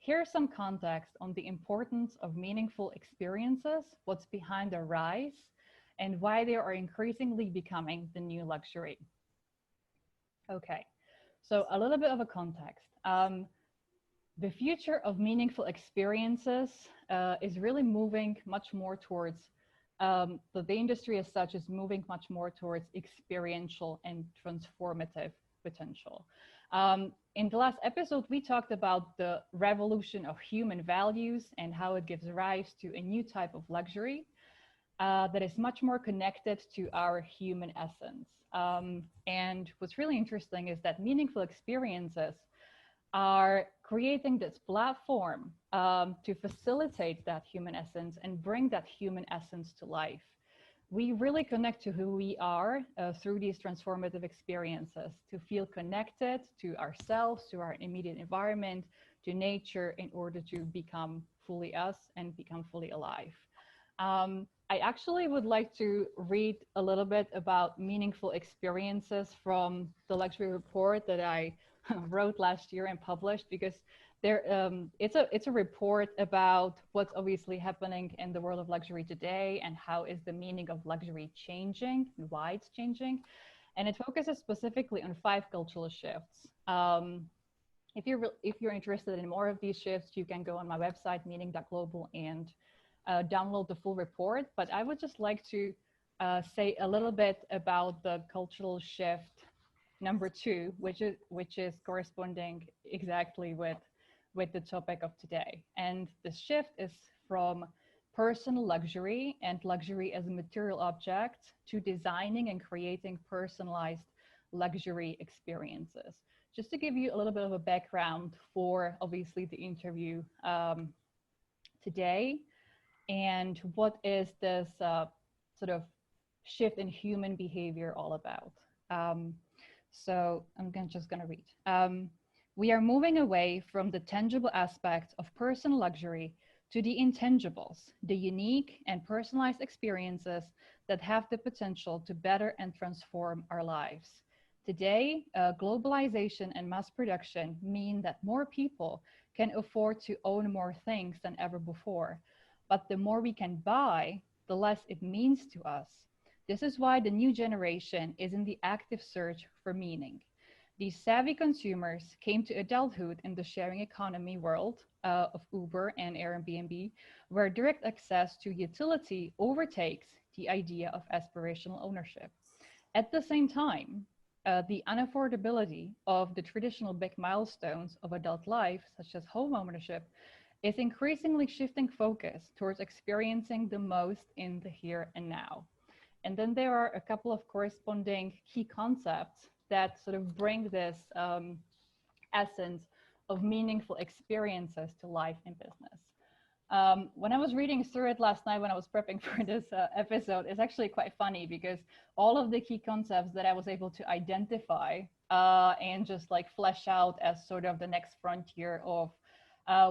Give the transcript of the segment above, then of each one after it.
here's some context on the importance of meaningful experiences, what's behind their rise, and why they are increasingly becoming the new luxury. Okay, so a little bit of a context. The future of meaningful experiences is really moving much more towards, the industry as such is moving much more towards experiential and transformative potential. In the last episode, we talked about the revolution of human values and how it gives rise to a new type of luxury that is much more connected to our human essence. And what's really interesting is that meaningful experiences are creating this platform to facilitate that human essence and bring that human essence to life. We really connect to who we are through these transformative experiences, to feel connected to ourselves, to our immediate environment, to nature, in order to become fully us and become fully alive. I actually would like to read a little bit about meaningful experiences from the luxury report that I wrote last year and published, because there, it's a report about what's obviously happening in the world of luxury today and how is the meaning of luxury changing and why it's changing. And it focuses specifically on 5 cultural shifts. If you're interested in more of these shifts, you can go on my website, meaning.global, and download the full report. But I would just like to say a little bit about the cultural shift number 2, which is corresponding exactly with the topic of today. And the shift is from personal luxury and luxury as a material object to designing and creating personalized luxury experiences. Just to give you a little bit of a background for obviously the interview today, and what is this sort of shift in human behavior all about. So I'm just going to read. We are moving away from the tangible aspects of personal luxury to the intangibles, the unique and personalized experiences that have the potential to better and transform our lives. Today, globalization and mass production mean that more people can afford to own more things than ever before. But the more we can buy, the less it means to us. This is why the new generation is in the active search for meaning. These savvy consumers came to adulthood in the sharing economy world of Uber and Airbnb, where direct access to utility overtakes the idea of aspirational ownership. At the same time, the unaffordability of the traditional big milestones of adult life, such as home ownership, is increasingly shifting focus towards experiencing the most in the here and now. And then there are a couple of corresponding key concepts that sort of bring this essence of meaningful experiences to life and business. When I was reading through it last night when I was prepping for this episode, it's actually quite funny because all of the key concepts that I was able to identify and just like flesh out as sort of the next frontier of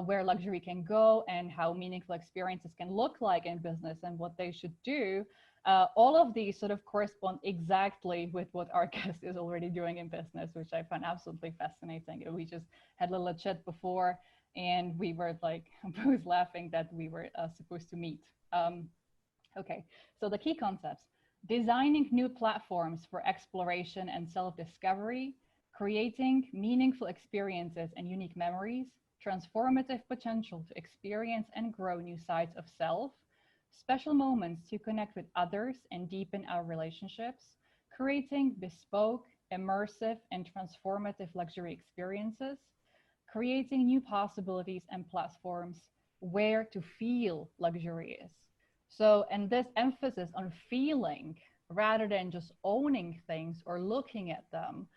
where luxury can go and how meaningful experiences can look like in business and what they should do. All of these sort of correspond exactly with what our guest is already doing in business, which I find absolutely fascinating. We just had a little chat before and we were like both laughing that we were supposed to meet. Okay, so the key concepts: designing new platforms for exploration and self-discovery, creating meaningful experiences and unique memories, transformative potential to experience and grow new sides of self, special moments to connect with others and deepen our relationships, creating bespoke, immersive, and transformative luxury experiences, creating new possibilities and platforms where to feel luxurious. So, and this emphasis on feeling rather than just owning things or looking at them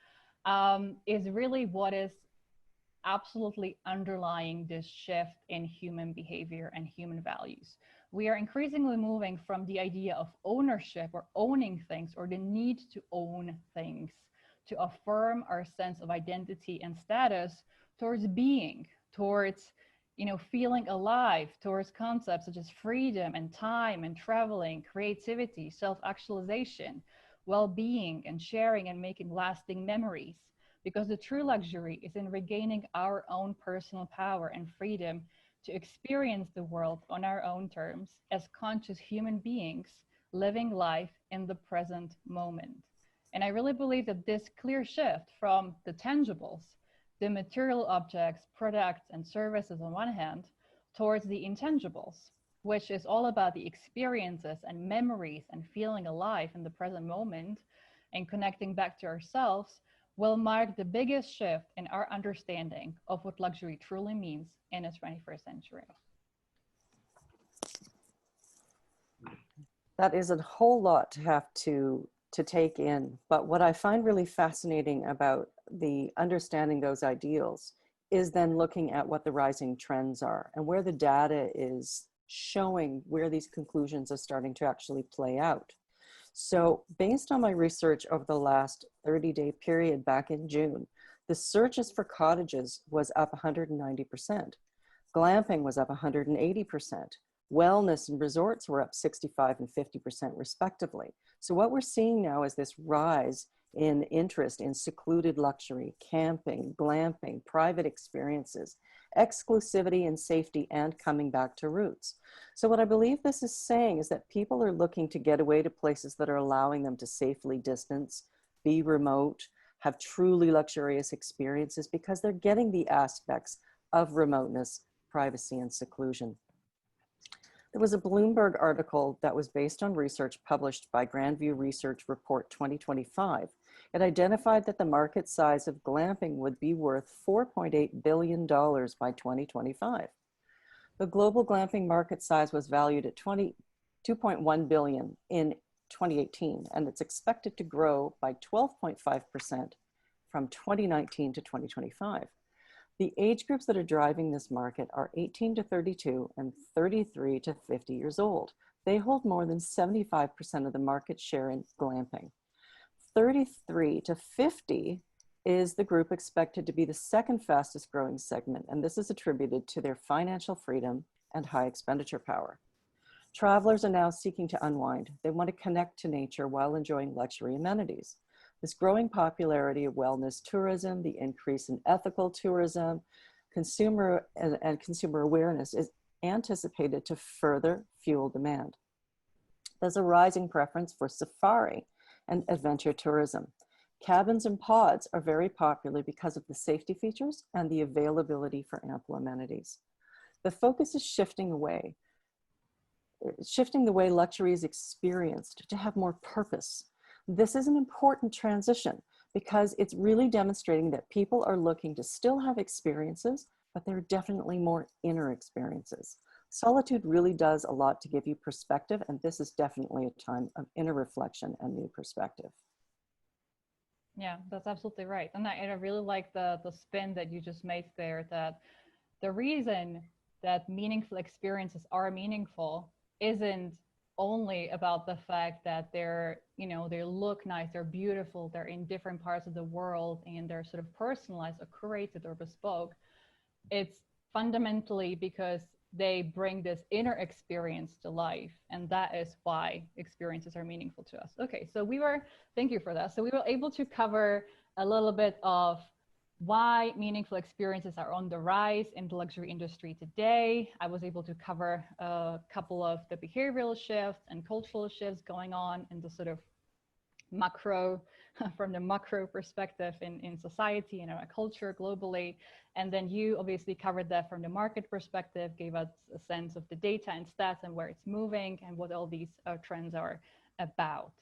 is really what is absolutely underlying this shift in human behavior and human values. We are increasingly moving from the idea of ownership or owning things or the need to own things to affirm our sense of identity and status towards being, towards feeling alive, towards concepts such as freedom and time and traveling, creativity, self-actualization, well-being, and sharing and making lasting memories. because the true luxury is in regaining our own personal power and freedom to experience the world on our own terms as conscious human beings living life in the present moment. And I really believe that this clear shift from the tangibles, the material objects, products, and services on one hand, towards the intangibles, which is all about the experiences and memories and feeling alive in the present moment and connecting back to ourselves, will mark the biggest shift in our understanding of what luxury truly means in the 21st century. That is a whole lot to have to take in. But what I find really fascinating about the understanding those ideals is then looking at what the rising trends are and where the data is showing where these conclusions are starting to actually play out. So based on my research over the last 30-day period back in June, the searches for cottages was up 190%. Glamping was up 180%. Wellness and resorts were up 65 and 50% respectively. So what we're seeing now is this rise in interest in secluded luxury, camping, glamping, private experiences, exclusivity and safety, and coming back to roots. So what I believe this is saying is that people are looking to get away to places that are allowing them to safely distance, be remote, have truly luxurious experiences because they're getting the aspects of remoteness, privacy, and seclusion. There was a Bloomberg article that was based on research published by Grandview Research Report 2025. It identified that the market size of glamping would be worth $4.8 billion by 2025. The global glamping market size was valued at $2.1 billion in 2018, and it's expected to grow by 12.5% from 2019 to 2025. The age groups that are driving this market are 18 to 32 and 33 to 50 years old. They hold more than 75% of the market share in glamping. 33 to 50 is the group expected to be the second fastest growing segment, and this is attributed to their financial freedom and high expenditure power. Travelers are now seeking to unwind. They want to connect to nature while enjoying luxury amenities. This growing popularity of wellness tourism, the increase in ethical tourism, consumer awareness is anticipated to further fuel demand. There's a rising preference for safari and adventure tourism. Cabins and pods are very popular because of the safety features and the availability for ample amenities. The focus is shifting the way luxury is experienced to have more purpose. This is an important transition because it's really demonstrating that people are looking to still have experiences, but there are definitely more inner experiences. Solitude really does a lot to give you perspective, and this is definitely a time of inner reflection and new perspective. Yeah, that's absolutely right. And I really like the spin that you just made there, that the reason that meaningful experiences are meaningful isn't only about the fact that they look nice, they're beautiful, they're in different parts of the world, and they're sort of personalized or curated or bespoke. It's fundamentally because they bring this inner experience to life, and that is why experiences are meaningful to us. Okay, so thank you for that. So we were able to cover a little bit of why meaningful experiences are on the rise in the luxury industry today. I was able to cover a couple of the behavioral shifts and cultural shifts going on in the sort of macro, from the macro perspective in society and our culture globally. And then you obviously covered that from the market perspective, gave us a sense of the data and stats and where it's moving and what all these trends are about.